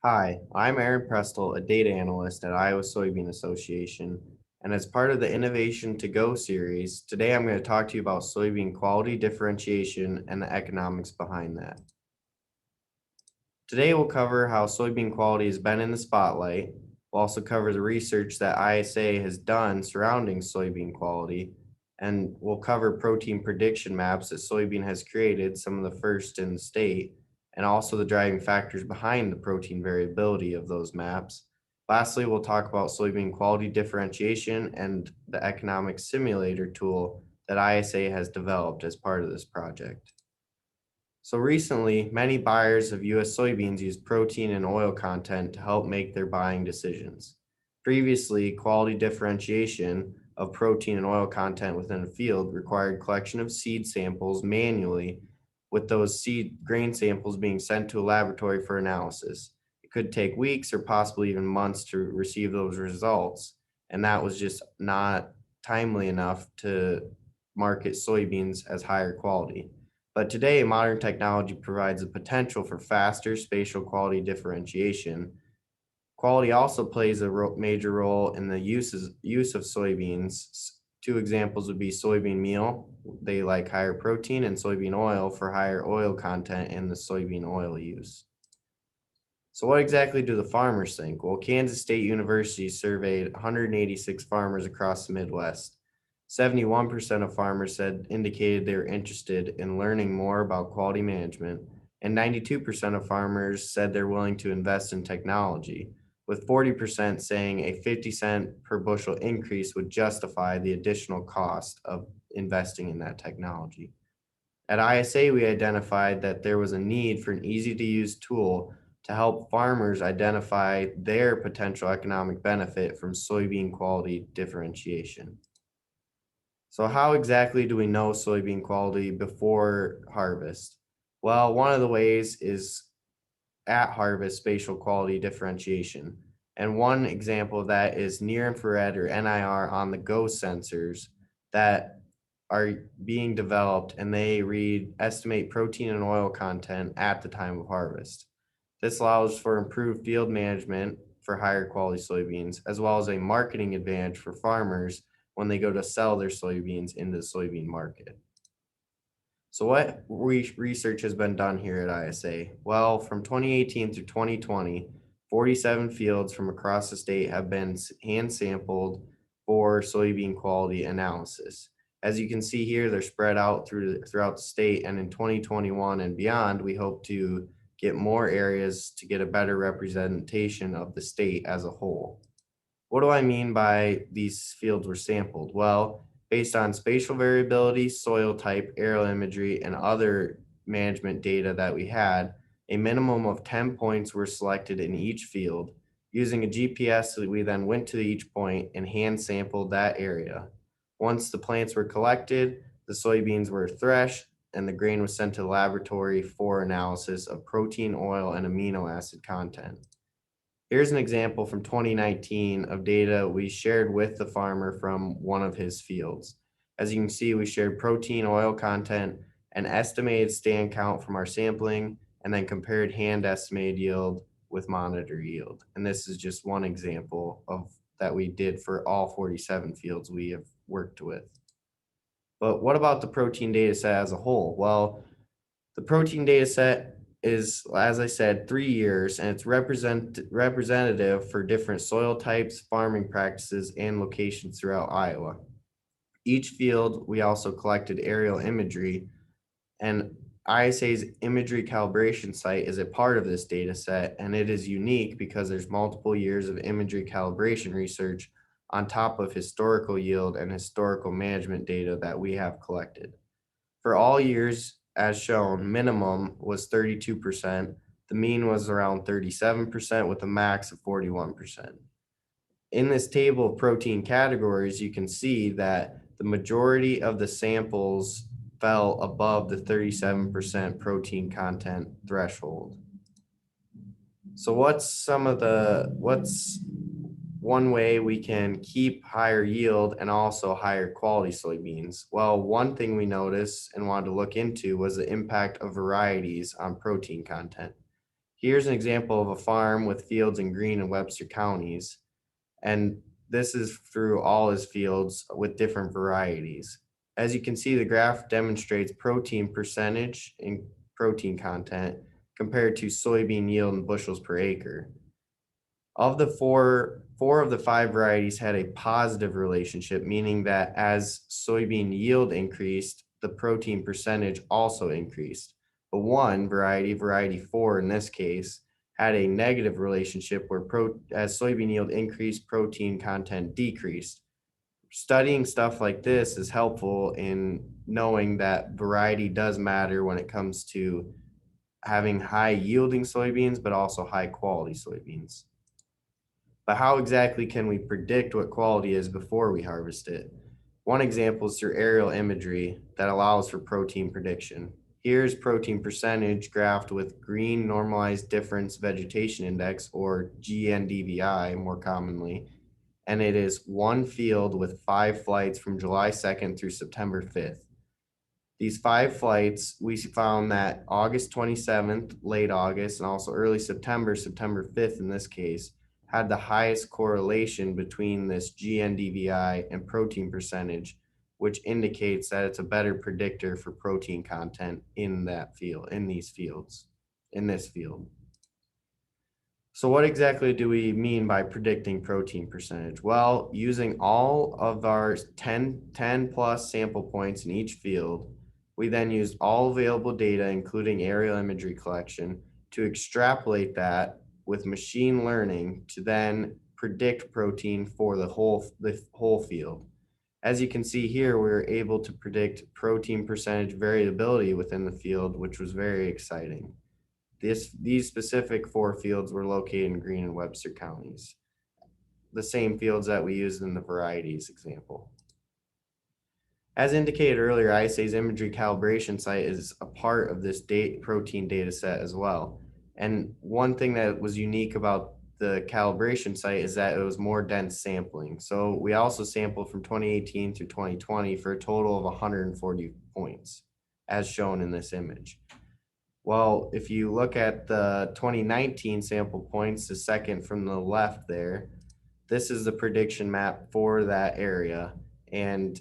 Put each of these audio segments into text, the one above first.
Hi, I'm Aaron Prestel, a data analyst at Iowa Soybean Association. And as part of the Innovation to Go series, today I'm going to talk to you about soybean quality differentiation and the economics behind that. Today we'll cover how soybean quality has been in the spotlight. We'll also cover the research that ISA has done surrounding soybean quality. And we'll cover protein prediction maps that soybean has created, some of the first in the state, and also the driving factors behind the protein variability of those maps. Lastly, we'll talk about soybean quality differentiation and the economic simulator tool that ISA has developed as part of this project. So recently, many buyers of US soybeans use protein and oil content to help make their buying decisions. Previously, quality differentiation of protein and oil content within a field required collection of seed samples manually, with those seed grain samples being sent to a laboratory for analysis. It could take weeks or possibly even months to receive those results, and that was just not timely enough to market soybeans as higher quality. But today, modern technology provides the potential for faster spatial quality differentiation. Quality also plays a major role in the use of soybeans. Two examples would be soybean meal, they like higher protein, and soybean oil for higher oil content in the soybean oil use. So what exactly do the farmers think? Well, Kansas State University surveyed 186 farmers across the Midwest. 71% of farmers said indicated they were interested in learning more about quality management, and 92% of farmers said they're willing to invest in technology, with 40% saying a 50-cent per bushel increase would justify the additional cost of investing in that technology. At ISA, we identified that there was a need for an easy-to-use tool to help farmers identify their potential economic benefit from soybean quality differentiation. So how exactly do we know soybean quality before harvest? Well, one of the ways is at harvest spatial quality differentiation. And one example of that is near infrared or NIR on the go sensors that are being developed, and they estimate protein and oil content at the time of harvest. This allows for improved field management for higher quality soybeans, as well as a marketing advantage for farmers when they go to sell their soybeans into the soybean market. So what research has been done here at ISA? Well, from 2018 through 2020, 47 fields from across the state have been hand sampled for soybean quality analysis. As you can see here, they're spread out throughout the state, and in 2021 and beyond, we hope to get more areas to get a better representation of the state as a whole. What do I mean by these fields were sampled? Well, based on spatial variability, soil type, aerial imagery, and other management data that we had, a minimum of 10 points were selected in each field. Using a GPS, we then went to each point and hand sampled that area. Once the plants were collected, the soybeans were threshed, and the grain was sent to the laboratory for analysis of protein, oil, and amino acid content. Here's an example from 2019 of data we shared with the farmer from one of his fields. As you can see, we shared protein, oil content, and estimated stand count from our sampling, and then compared hand estimated yield with monitor yield. And this is just one example of that we did for all 47 fields we have worked with. But what about the protein data set as a whole? Well, the protein data set is, as I said, 3 years, and it's representative for different soil types, farming practices, and locations throughout Iowa. Each field, we also collected aerial imagery, and ISA's imagery calibration site is a part of this data set, and it is unique because there's multiple years of imagery calibration research on top of historical yield and historical management data that we have collected. For all years, as shown, minimum was 32%. The mean was around 37% with a max of 41%. In this table of protein categories, you can see that the majority of the samples fell above the 37% protein content threshold. So what's one way we can keep higher yield and also higher quality soybeans? Well, one thing we noticed and wanted to look into was the impact of varieties on protein content. Here's an example of a farm with fields in Greene and Webster counties. And this is through all his fields with different varieties. As you can see, the graph demonstrates protein percentage and protein content compared to soybean yield in bushels per acre. Of the four of the five varieties had a positive relationship, meaning that as soybean yield increased, the protein percentage also increased. But one variety, variety 4 in this case, had a negative relationship where as soybean yield increased, protein content decreased. Studying stuff like this is helpful in knowing that variety does matter when it comes to having high yielding soybeans, but also high quality soybeans. But how exactly can we predict what quality is before we harvest it? One example is through aerial imagery that allows for protein prediction. Here's protein percentage graphed with green normalized difference vegetation index, or GNDVI more commonly, and it is one field with 5 flights from July 2nd through September 5th. These 5 flights, we found that August 27th, late August, and also early September, September 5th in this case, had the highest correlation between this GNDVI and protein percentage, which indicates that it's a better predictor for protein content in that field, in these fields, in this field. So what exactly do we mean by predicting protein percentage? Well, using all of our 10 plus sample points in each field, we then used all available data, including aerial imagery collection, to extrapolate that with machine learning to then predict protein for the whole field. As you can see here, we were able to predict protein percentage variability within the field, which was very exciting. These specific 4 fields were located in Greene and Webster counties, the same fields that we used in the varieties example. As indicated earlier, ISA's imagery calibration site is a part of this protein data set as well. And one thing that was unique about the calibration site is that it was more dense sampling. So we also sampled from 2018 through 2020 for a total of 140 points, as shown in this image. Well, if you look at the 2019 sample points, the second from the left there, this is the prediction map for that area. And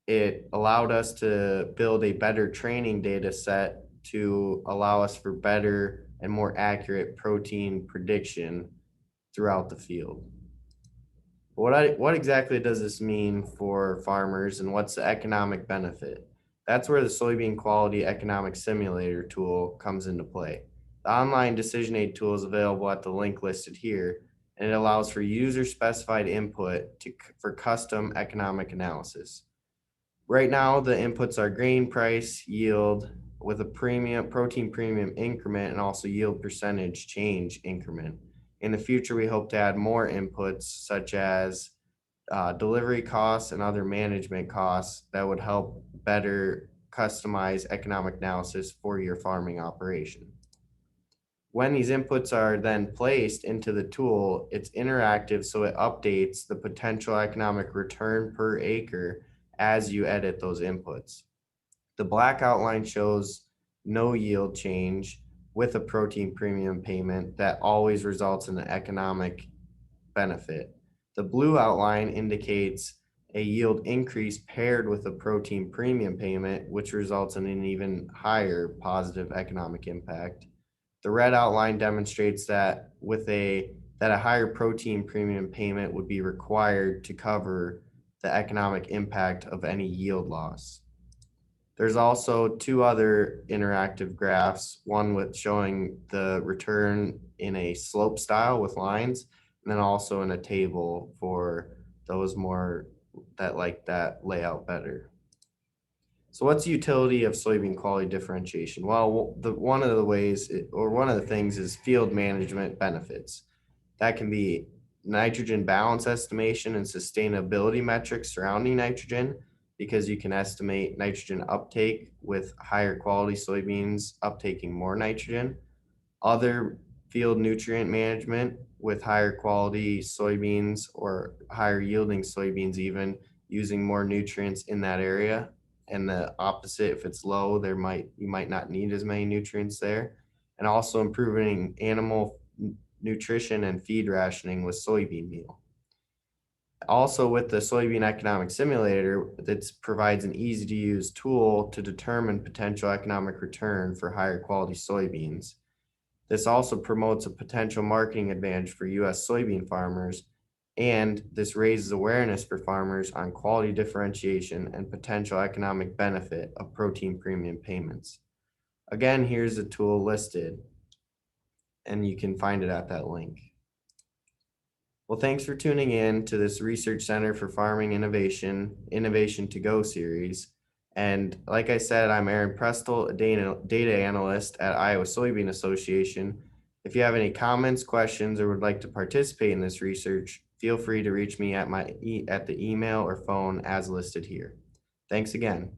it allowed us to build a better training data set to allow us for better and more accurate protein prediction throughout the field. What exactly does this mean for farmers, and what's the economic benefit? That's where the Soybean Quality Economic Simulator tool comes into play. The online decision aid tool is available at the link listed here, and it allows for user-specified input for custom economic analysis. Right now, the inputs are grain price, yield, with a protein premium increment, and also yield percentage change increment. In the future, we hope to add more inputs such as delivery costs and other management costs that would help better customize economic analysis for your farming operation. When these inputs are then placed into the tool, it's interactive, so it updates the potential economic return per acre as you edit those inputs. The black outline shows no yield change with a protein premium payment that always results in an economic benefit. The blue outline indicates a yield increase paired with a protein premium payment, which results in an even higher positive economic impact. The red outline demonstrates that a higher protein premium payment would be required to cover the economic impact of any yield loss. There's also 2 other interactive graphs, one with showing the return in a slope style with lines, and then also in a table for those more that like that layout better. So what's the utility of soybean quality differentiation? Well, one of the things is field management benefits. That can be nitrogen balance estimation and sustainability metrics surrounding nitrogen, because you can estimate nitrogen uptake with higher quality soybeans uptaking more nitrogen. Other field nutrient management with higher quality soybeans or higher yielding soybeans even using more nutrients in that area. And the opposite, if it's low, you might not need as many nutrients there. and also improving animal nutrition and feed rationing with soybean meal. Also, with the Soybean Economic Simulator, that provides an easy to use tool to determine potential economic return for higher quality soybeans. This also promotes a potential marketing advantage for U.S. soybean farmers, and this raises awareness for farmers on quality differentiation and potential economic benefit of protein premium payments. Again, here's the tool listed, and you can find it at that link. Well, thanks for tuning in to this Research Center for Farming Innovation to Go series. And like I said, I'm Aaron Prestel, a data analyst at Iowa Soybean Association. If you have any comments, questions, or would like to participate in this research, feel free to reach me at the email or phone as listed here. Thanks again.